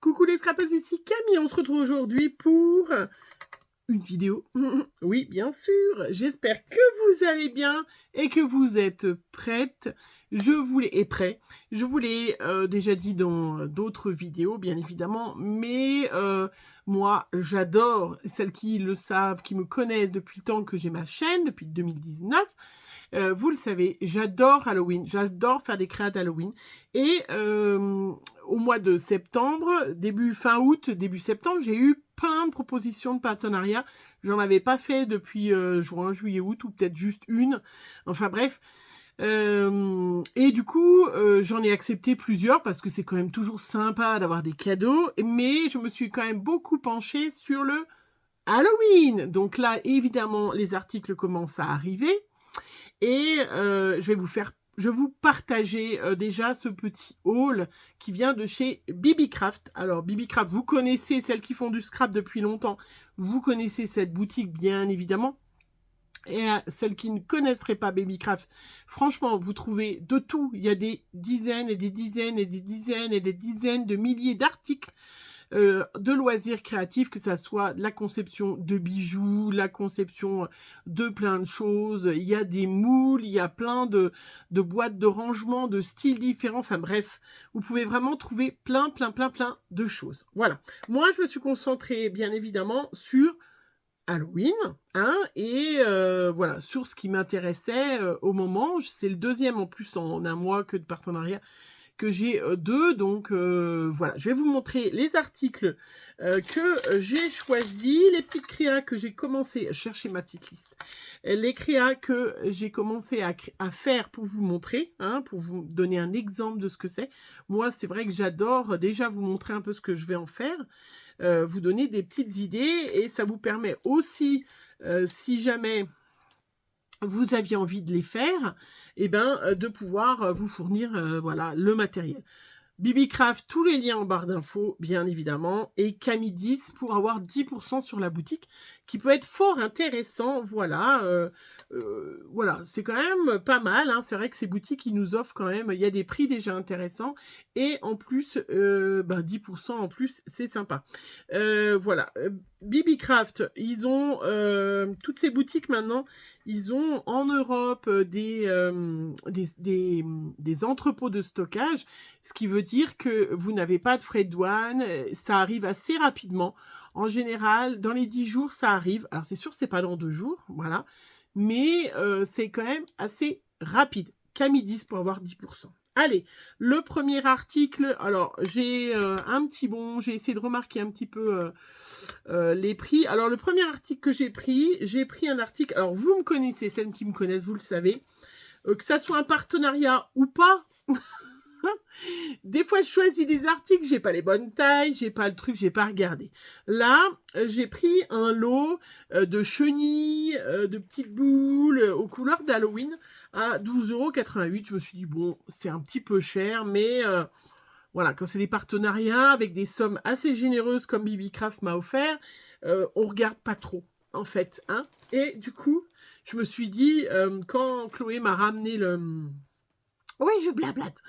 Coucou les scrappers, ici Camille, on se retrouve aujourd'hui pour une vidéo. Oui, bien sûr, j'espère que vous allez bien et que vous êtes prêtes. Prêt. Je vous l'ai déjà dit dans d'autres vidéos, bien évidemment, mais moi, j'adore, celles qui le savent, qui me connaissent depuis le temps que j'ai ma chaîne, depuis 2019, vous le savez, j'adore Halloween, j'adore faire des créas d'Halloween. Et au mois de septembre, fin août, début septembre, j'ai eu plein de propositions de partenariat. J'en avais pas fait depuis juin, juillet, août, ou peut-être juste une. Enfin bref. Et du coup, j'en ai accepté plusieurs parce que c'est quand même toujours sympa d'avoir des cadeaux. Mais je me suis quand même beaucoup penchée sur le Halloween. Donc là, évidemment, les articles commencent à arriver. Et je vais vous partager déjà ce petit haul qui vient de chez BBcraft. Alors BBcraft, vous connaissez celles qui font du scrap depuis longtemps. Vous connaissez cette boutique bien évidemment. Et celles qui ne connaisseraient pas BBcraft, franchement, vous trouvez de tout. Il y a des dizaines et des dizaines et des dizaines et des dizaines de milliers d'articles de loisirs créatifs, que ça soit de la conception de bijoux, la conception de plein de choses. Il y a des moules, il y a plein de boîtes de rangement, de styles différents. Enfin bref, vous pouvez vraiment trouver plein de choses. Voilà. Moi, je me suis concentrée, bien évidemment, sur Halloween, hein, et voilà, sur ce qui m'intéressait au moment. C'est le deuxième en plus en un mois que de partenariat que j'ai deux, donc voilà, je vais vous montrer les articles que j'ai choisis, les petites créas que j'ai commencé, chercher ma petite liste, les créas que j'ai commencé à faire pour vous montrer, hein, pour vous donner un exemple de ce que c'est. Moi, c'est vrai que j'adore déjà vous montrer un peu ce que je vais en faire, vous donner des petites idées, et ça vous permet aussi, si jamais vous aviez envie de les faire, et de pouvoir vous fournir voilà, le matériel. BBcraft, tous les liens en barre d'infos, bien évidemment, et Camille 10 pour avoir 10% sur la boutique, qui peut être fort intéressant, voilà, voilà, c'est quand même pas mal, hein. C'est vrai que ces boutiques, ils nous offrent quand même, il y a des prix déjà intéressants, et en plus, 10% en plus, c'est sympa. Voilà, BBcraft, ils ont, toutes ces boutiques maintenant, ils ont en Europe des entrepôts de stockage, ce qui veut dire que vous n'avez pas de frais de douane, ça arrive assez rapidement. En général, dans les 10 jours, ça arrive. Alors, c'est sûr, c'est pas dans 2 jours, voilà. Mais c'est quand même assez rapide. Camille 10 pour avoir 10%. Allez, le premier article, alors j'ai un petit bon, j'ai essayé de remarquer un petit peu les prix. Alors le premier article que j'ai pris un article, alors vous me connaissez, celles qui me connaissent, vous le savez, que ça soit un partenariat ou pas, des fois, je choisis des articles, j'ai pas les bonnes tailles, j'ai pas le truc, j'ai pas regardé. Là, j'ai pris un lot de chenilles, de petites boules aux couleurs d'Halloween à 12,88 €. Je me suis dit, bon, c'est un petit peu cher, mais voilà, quand c'est des partenariats avec des sommes assez généreuses comme BBcraft m'a offert, on regarde pas trop, en fait, hein. Et du coup, je me suis dit, quand Chloé m'a ramené le... Oui, je blablate.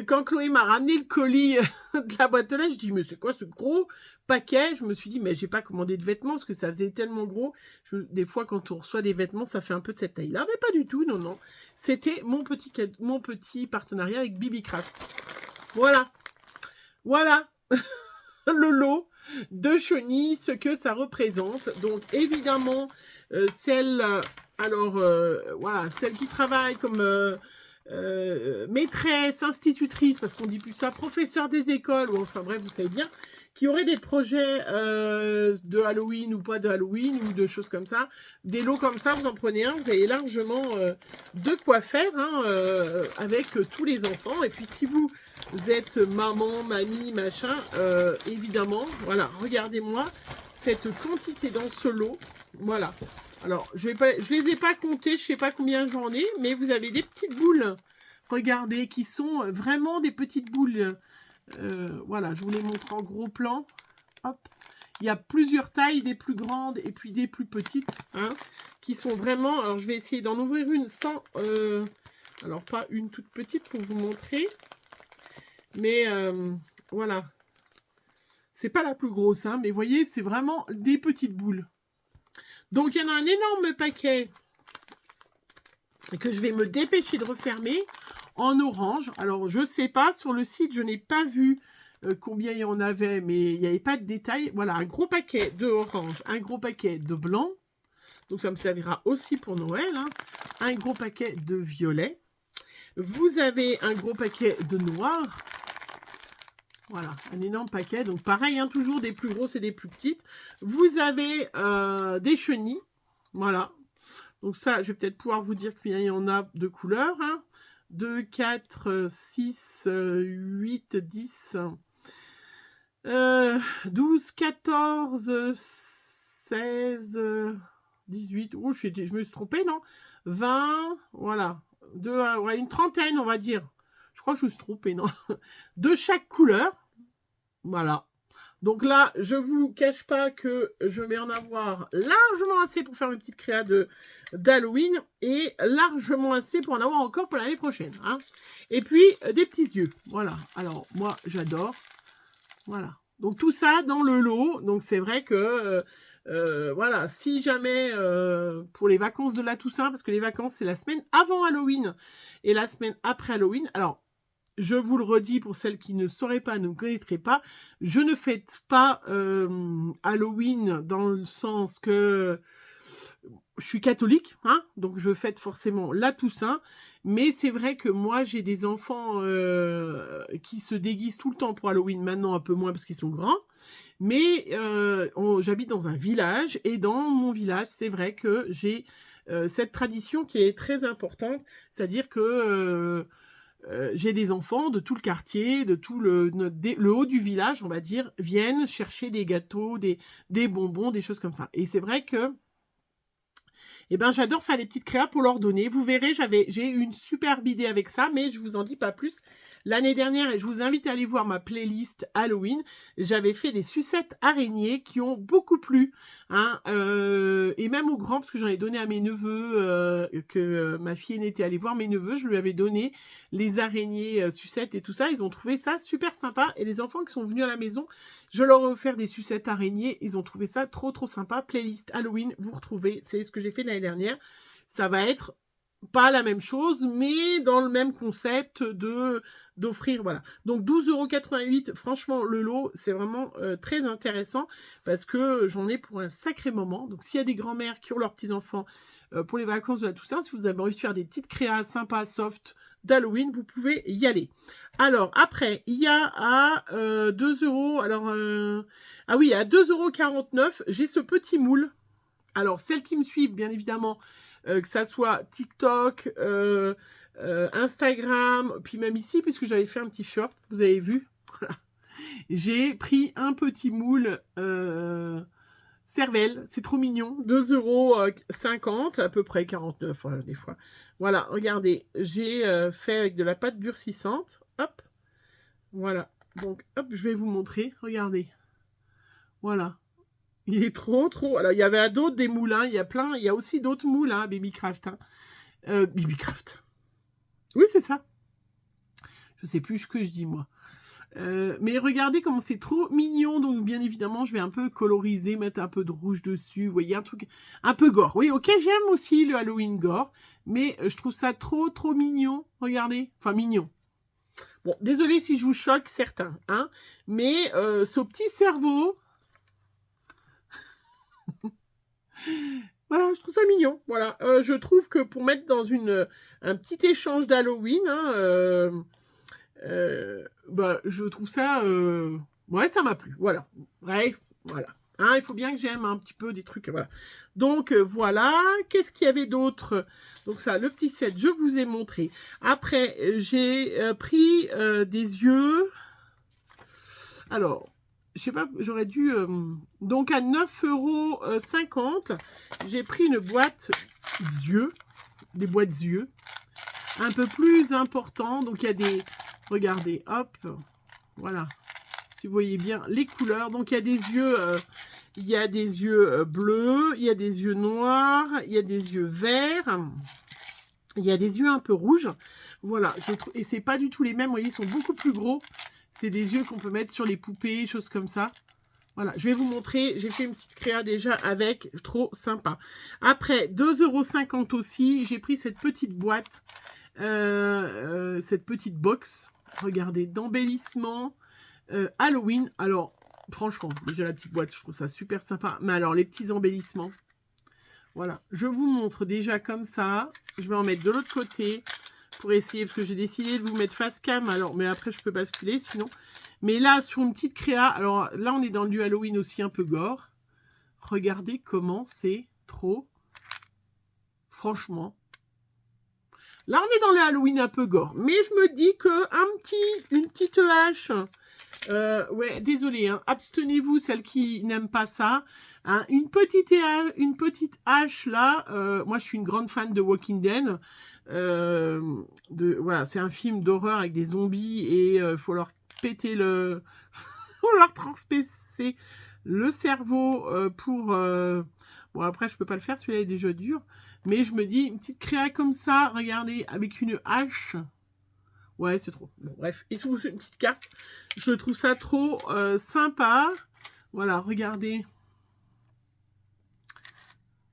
Quand Chloé m'a ramené le colis de la boîte aux lettres, je dis, mais c'est quoi ce gros paquet? Je me suis dit, mais j'ai pas commandé de vêtements parce que ça faisait tellement gros. Des fois, quand on reçoit des vêtements, ça fait un peu de cette taille-là. Mais pas du tout, non, non. C'était mon petit partenariat avec BBcraft. Voilà. Voilà le lot de chenilles, ce que ça représente. Donc, évidemment, voilà, celles qui travaillent comme... maîtresse, institutrice, parce qu'on dit plus ça, professeur des écoles, ou enfin bref, vous savez bien, qui auraient des projets de Halloween ou pas de Halloween, ou de choses comme ça, des lots comme ça, vous en prenez un, vous avez largement de quoi faire, hein, avec tous les enfants. Et puis si vous êtes maman, mamie, machin, évidemment, voilà, regardez-moi cette quantité dans ce lot, voilà. Alors, je les ai pas comptés, je sais pas combien j'en ai, mais vous avez des petites boules, regardez, qui sont vraiment des petites boules. Voilà, je vous les montre en gros plan. Hop. Il y a plusieurs tailles, des plus grandes et puis des plus petites, hein, qui sont vraiment... Alors, je vais essayer d'en ouvrir une sans... alors, pas une toute petite pour vous montrer, mais voilà. C'est pas la plus grosse, hein, mais vous voyez, c'est vraiment des petites boules. Donc, il y en a un énorme paquet que je vais me dépêcher de refermer en orange. Alors, je sais pas, sur le site, je n'ai pas vu combien il y en avait, mais il n'y avait pas de détails. Voilà, un gros paquet de orange, un gros paquet de blanc. Donc, ça me servira aussi pour Noël. Hein. Un gros paquet de violet. Vous avez un gros paquet de noir. Voilà, un énorme paquet. Donc, pareil, hein, toujours des plus grosses et des plus petites. Vous avez des chenilles. Voilà. Donc, ça, je vais peut-être pouvoir vous dire qu'il y en a de couleurs. Hein. 2, 4, 6, 8, 10, 12, 14, 16, 18. Oh, je me suis trompée, non? 20, voilà. Ouais, une trentaine, on va dire. Je crois que je me suis trompée, non? De chaque couleur. Voilà. Donc là, je vous cache pas que je vais en avoir largement assez pour faire une petite créa d'Halloween et largement assez pour en avoir encore pour l'année prochaine. Hein. Et puis, des petits yeux. Voilà. Alors, moi, j'adore. Voilà. Donc, tout ça dans le lot. Donc, c'est vrai que, voilà, si jamais, pour les vacances de la Toussaint, parce que les vacances, c'est la semaine avant Halloween et la semaine après Halloween. Alors, je vous le redis pour celles qui ne sauraient pas, ne connaîtraient pas, je ne fête pas Halloween dans le sens que je suis catholique, hein, donc je fête forcément la Toussaint, mais c'est vrai que moi j'ai des enfants qui se déguisent tout le temps pour Halloween, maintenant un peu moins parce qu'ils sont grands, mais j'habite dans un village, et dans mon village, c'est vrai que j'ai cette tradition qui est très importante, c'est-à-dire que j'ai des enfants de tout le quartier, de tout le haut du village, on va dire, viennent chercher des gâteaux, des bonbons, des choses comme ça. Et c'est vrai que j'adore faire des petites créas pour leur donner. Vous verrez, j'ai eu une superbe idée avec ça, mais je vous en dis pas plus. L'année dernière, et je vous invite à aller voir ma playlist Halloween, j'avais fait des sucettes araignées qui ont beaucoup plu. Hein, et même aux grands, parce que j'en ai donné à mes neveux, que ma fille aînée était allée voir mes neveux, je lui avais donné les araignées sucettes et tout ça. Ils ont trouvé ça super sympa. Et les enfants qui sont venus à la maison, je leur ai offert des sucettes araignées. Ils ont trouvé ça trop sympa. Playlist Halloween, vous retrouvez. C'est ce que j'ai fait l'année dernière. Ça va être pas la même chose, mais dans le même concept d'offrir, voilà. Donc 12,88 €, franchement, le lot, c'est vraiment très intéressant parce que j'en ai pour un sacré moment. Donc s'il y a des grands-mères qui ont leurs petits-enfants pour les vacances de la Toussaint, si vous avez envie de faire des petites créas sympas, soft, d'Halloween, vous pouvez y aller. Alors, après, il y a à 2 €, alors, ah oui, à 2,49 €, j'ai ce petit moule. Alors, celles qui me suivent, bien évidemment, que ça soit TikTok, Instagram, puis même ici, puisque j'avais fait un petit short, vous avez vu. J'ai pris un petit moule cervelle, c'est trop mignon, 2,50 €, à peu près 49, voilà, des fois. Voilà, regardez, j'ai fait avec de la pâte durcissante, hop, voilà. Donc, hop, je vais vous montrer, regardez. Voilà. Il est trop. Alors, il y avait d'autres, des moulins, il y a plein. Il y a aussi d'autres moules, hein, Babycraft. Hein. Babycraft. Oui, c'est ça. Je sais plus ce que je dis, moi. Mais regardez comment c'est trop mignon. Donc, bien évidemment, je vais un peu coloriser, mettre un peu de rouge dessus. Vous voyez, un truc un peu gore. Oui, ok, j'aime aussi le Halloween gore. Mais je trouve ça trop mignon. Regardez. Enfin, mignon. Bon, désolé si je vous choque, certains. Hein. Mais ce petit cerveau... Voilà, je trouve ça mignon. Voilà, je trouve que pour mettre dans un petit échange d'Halloween, hein, je trouve ça... ouais, ça m'a plu. Voilà. Bref, voilà. Hein, il faut bien que j'aime un petit peu des trucs. Voilà. Donc, voilà. Qu'est-ce qu'il y avait d'autre? Donc ça, le petit set, je vous ai montré. Après, j'ai pris des yeux. Alors... Je sais pas, j'aurais dû... donc, à 9,50 €, j'ai pris une boîte d'yeux, des boîtes d'yeux, un peu plus important. Donc, il y a des... Regardez, hop, voilà. Si vous voyez bien les couleurs. Donc, il y a des yeux... il y a des yeux bleus, il y a des yeux noirs, il y a des yeux verts, il y a des yeux un peu rouges. Voilà, et c'est pas du tout les mêmes. Vous voyez, ils sont beaucoup plus gros. C'est des yeux qu'on peut mettre sur les poupées, choses comme ça. Voilà, je vais vous montrer. J'ai fait une petite créa déjà avec. Trop sympa. Après, 2,50 € aussi. J'ai pris cette petite boîte. Cette petite box. Regardez, d'embellissement Halloween. Alors, franchement, déjà la petite boîte, je trouve ça super sympa. Mais alors, les petits embellissements. Voilà, je vous montre déjà comme ça. Je vais en mettre de l'autre côté pour essayer, parce que j'ai décidé de vous mettre face cam. Alors, mais après, je peux basculer sinon. Mais là, sur une petite créa, alors là, on est dans du Halloween aussi un peu gore. Regardez comment c'est trop. Franchement. Là, on est dans le Halloween un peu gore. Mais je me dis que une petite hache. Ouais, désolé, hein, abstenez-vous, celles qui n'aiment pas ça. Hein, une petite hache là. Moi, je suis une grande fan de Walking Dead. Voilà, c'est un film d'horreur avec des zombies et faut leur péter le, faut leur transpercer le cerveau pour. Bon, après, je peux pas le faire, celui-là est déjà dur. Mais je me dis, une petite créa comme ça, regardez, avec une hache. Ouais, c'est trop. Bon, bref, et tout, c'est une petite carte. Je trouve ça trop sympa. Voilà, regardez.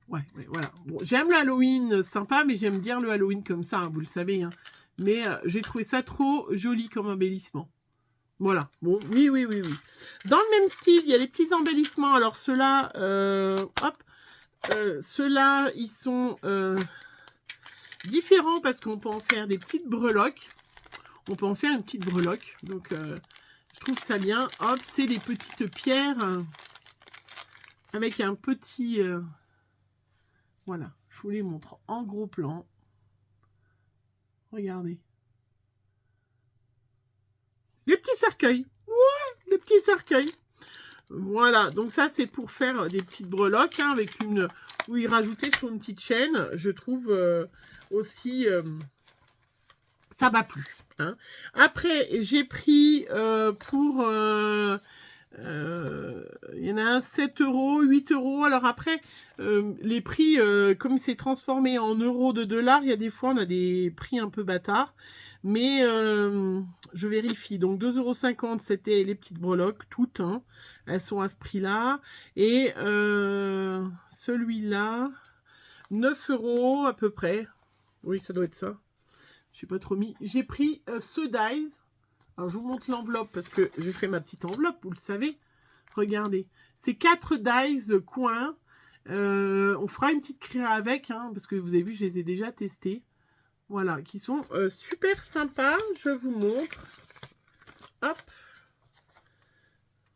Ouais, voilà. Bon, j'aime le Halloween sympa, mais j'aime bien le Halloween comme ça, hein, vous le savez. Hein. Mais j'ai trouvé ça trop joli comme embellissement. Voilà. Bon, oui. Dans le même style, il y a les petits embellissements. Alors, ceux-là, hop. Ceux-là, ils sont différents parce qu'on peut en faire des petites breloques. On peut en faire une petite breloque. Donc, je trouve ça bien. Hop, c'est des petites pierres avec un petit... voilà, je vous les montre en gros plan. Regardez. Les petits cercueils. Ouais, les petits cercueils. Voilà, donc ça, c'est pour faire des petites breloques hein, avec une... où y rajouter sur une petite chaîne. Je trouve aussi... ça m'a plu. Hein. Après, j'ai pris pour... il y en a un 7 €, 8 €. Alors après, les prix, comme c'est transformé en euros de dollars, il y a des fois, on a des prix un peu bâtards. Mais je vérifie. Donc 2,50 €, c'était les petites breloques, toutes. Hein. Elles sont à ce prix-là. Et celui-là, 9 € à peu près. Oui, ça doit être ça. Je n'ai pas trop mis. J'ai pris ce dies. Alors, je vous montre l'enveloppe parce que j'ai fait ma petite enveloppe, vous le savez. Regardez. C'est 4 dies coins. On fera une petite créa avec, hein, parce que vous avez vu, je les ai déjà testés. Voilà, qui sont super sympas. Je vous montre. Hop.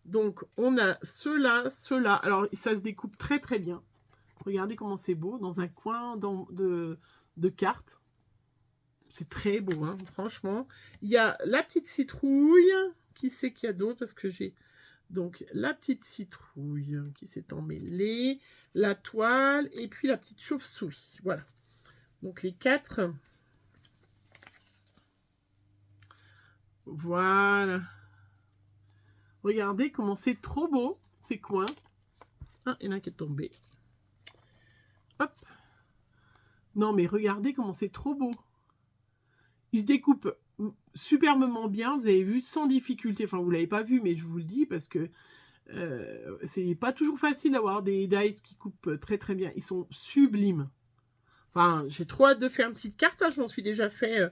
Donc, on a ceux-là, ceux-là. Alors, ça se découpe très, très bien. Regardez comment c'est beau, dans un coin de carte. C'est très beau, hein, franchement. Il y a la petite citrouille. Qui c'est qu'il y a d'autre? Parce que j'ai... Donc, la petite citrouille qui s'est emmêlée. La toile. Et puis, la petite chauve-souris. Voilà. Donc, les 4. Voilà. Regardez comment c'est trop beau, ces coins. Ah, il y en a un qui est tombé. Hop. Non, mais regardez comment c'est trop beau. Il se découpe superbement bien, vous avez vu, sans difficulté. Enfin, vous ne l'avez pas vu, mais je vous le dis parce que c'est pas toujours facile d'avoir des dies qui coupent très très bien. Ils sont sublimes. Enfin, j'ai trop hâte de faire une petite carte. Hein. Je m'en suis déjà fait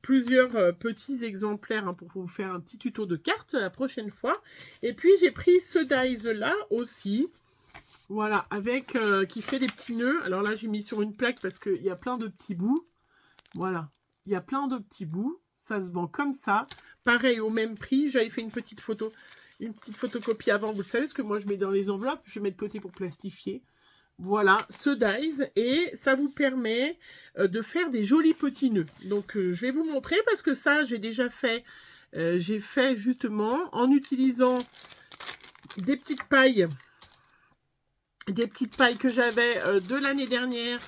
plusieurs petits exemplaires hein, pour vous faire un petit tuto de cartes la prochaine fois. Et puis, j'ai pris ce dies-là aussi. Voilà, avec qui fait des petits nœuds. Alors là, j'ai mis sur une plaque parce qu'il y a plein de petits bouts. Voilà. Il y a plein de petits bouts. Ça se vend comme ça. Pareil, au même prix. J'avais fait une petite photocopie avant. Vous le savez, ce que moi, je mets dans les enveloppes. Je mets de côté pour plastifier. Voilà, ce dies. Et ça vous permet de faire des jolis petits nœuds. Donc, je vais vous montrer parce que ça, j'ai déjà fait. J'ai fait justement en utilisant des petites pailles. Des petites pailles que j'avais de l'année dernière.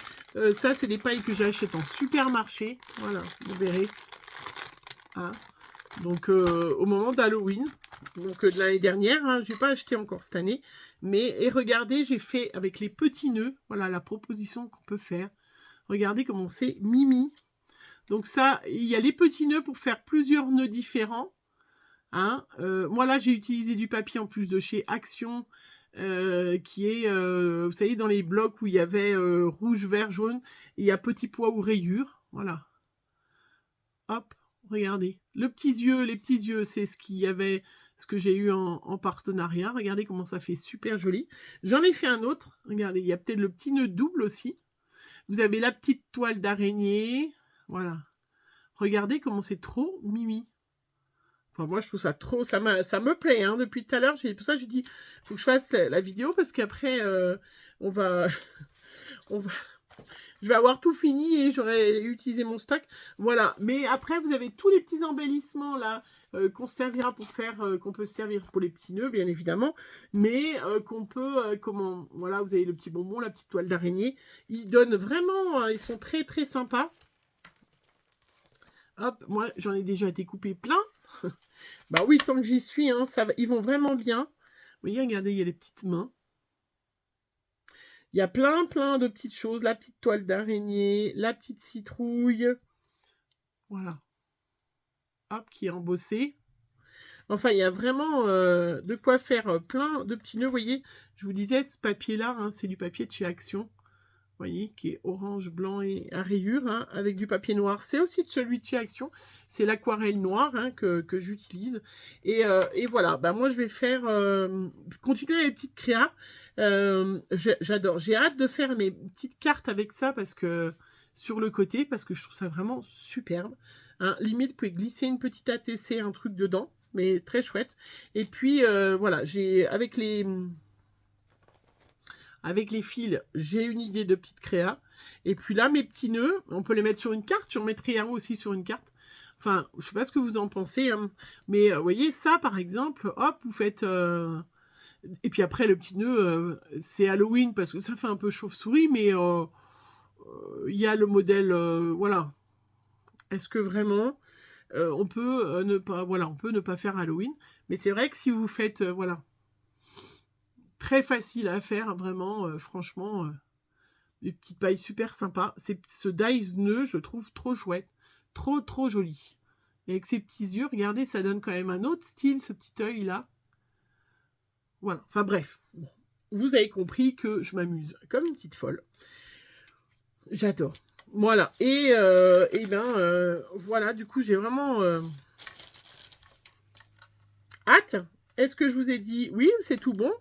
Ça, c'est des pailles que j'achète en supermarché. Voilà, vous verrez. Ah. Donc, au moment d'Halloween. Donc, de l'année dernière. Hein, je n'ai pas acheté encore cette année. Mais, et regardez, j'ai fait avec les petits nœuds. Voilà, la proposition qu'on peut faire. Regardez comment c'est mimi. Donc, ça, il y a les petits nœuds pour faire plusieurs nœuds différents. Hein. Moi, là, j'ai utilisé du papier en plus de chez Action, qui est, vous savez, dans les blocs où il y avait rouge, vert, jaune, il y a petits pois ou rayures. Voilà. Hop, regardez. Les petits yeux, c'est ce qu'il y avait, ce que j'ai eu en partenariat. Regardez comment ça fait super joli. J'en ai fait un autre. Regardez, il y a peut-être le petit nœud double aussi. Vous avez la petite toile d'araignée. Voilà. Regardez comment c'est trop mimi. Enfin, moi, je trouve ça trop... Ça me plaît, hein. Depuis tout à l'heure, pour ça, j'ai dit, faut que je fasse la vidéo, parce qu'après, on va... Je vais avoir tout fini et j'aurai utilisé mon stock. Voilà. Mais après, vous avez tous les petits embellissements, là, qu'on se servira pour faire... qu'on peut se servir pour les petits nœuds, bien évidemment. Mais qu'on peut... comment... Voilà, vous avez le petit bonbon, la petite toile d'araignée. Ils donnent vraiment... ils sont très, très sympas. Hop, moi, j'en ai déjà été coupé plein. Bah oui, tant que j'y suis, hein, ça va, ils vont vraiment bien. Vous voyez, regardez, il y a les petites mains. Il y a plein de petites choses. La petite toile d'araignée, la petite citrouille. Voilà. Hop, qui est embossée. Enfin, il y a vraiment de quoi faire plein de petits nœuds. Vous voyez, je vous disais, ce papier-là, hein, c'est du papier de chez Action. Vous voyez, qui est orange, blanc et à rayures, hein, avec du papier noir. C'est aussi celui de chez Action. C'est l'aquarelle noire, hein, que j'utilise. Et voilà, bah, moi je vais faire continuer les petites créas. J'adore. J'ai hâte de faire mes petites cartes avec ça parce que sur le côté, parce que je trouve ça vraiment superbe. Hein. Limite, vous pouvez glisser une petite ATC, un truc dedans, mais très chouette. Et puis voilà, j'ai avec les fils, j'ai une idée de petite créa. Et puis là, mes petits nœuds, on peut les mettre sur une carte. J'en mettrai un aussi sur une carte. Enfin, je sais pas ce que vous en pensez. Hein. Mais vous voyez, ça, par exemple, hop, vous faites... Et puis après, le petit nœud, c'est Halloween parce que ça fait un peu chauve-souris. Mais il y a le modèle... voilà. Est-ce que vraiment... on peut ne pas... Voilà, on peut ne pas faire Halloween. Mais c'est vrai que si vous faites... voilà... Très facile à faire, vraiment, franchement, des petites pailles super sympas. Ce dice nœud, je trouve trop chouette, trop joli. Et avec ces petits yeux, regardez, ça donne quand même un autre style, ce petit œil là. Voilà, enfin bref, vous avez compris que je m'amuse comme une petite folle. J'adore. Voilà, et ben, voilà, du coup, j'ai vraiment hâte. Est-ce que je vous ai dit, oui, c'est tout bon?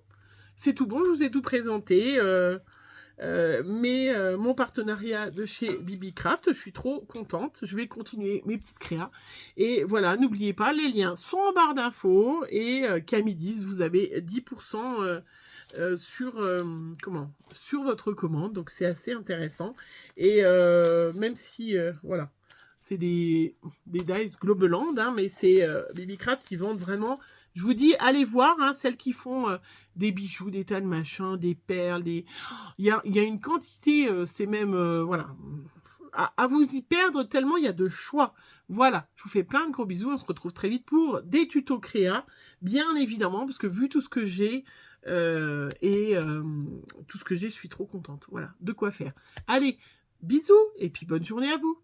C'est tout bon, je vous ai tout présenté. Mon partenariat de chez BB Craft, je suis trop contente. Je vais continuer mes petites créas. Et voilà, n'oubliez pas, les liens sont en barre d'infos. Et Camille 10, vous avez 10% sur votre commande. Donc c'est assez intéressant. Et même si, voilà, c'est des dice Globeland, hein, mais c'est BB Craft qui vendent vraiment... Je vous dis, allez voir, hein, celles qui font des bijoux, des tas de machins, des perles, des... Il y a une quantité, c'est même, voilà, à vous y perdre tellement il y a de choix. Voilà, je vous fais plein de gros bisous, on se retrouve très vite pour des tutos créa, bien évidemment, parce que vu tout ce que j'ai, tout ce que j'ai, je suis trop contente. Voilà, de quoi faire. Allez, bisous, et puis bonne journée à vous.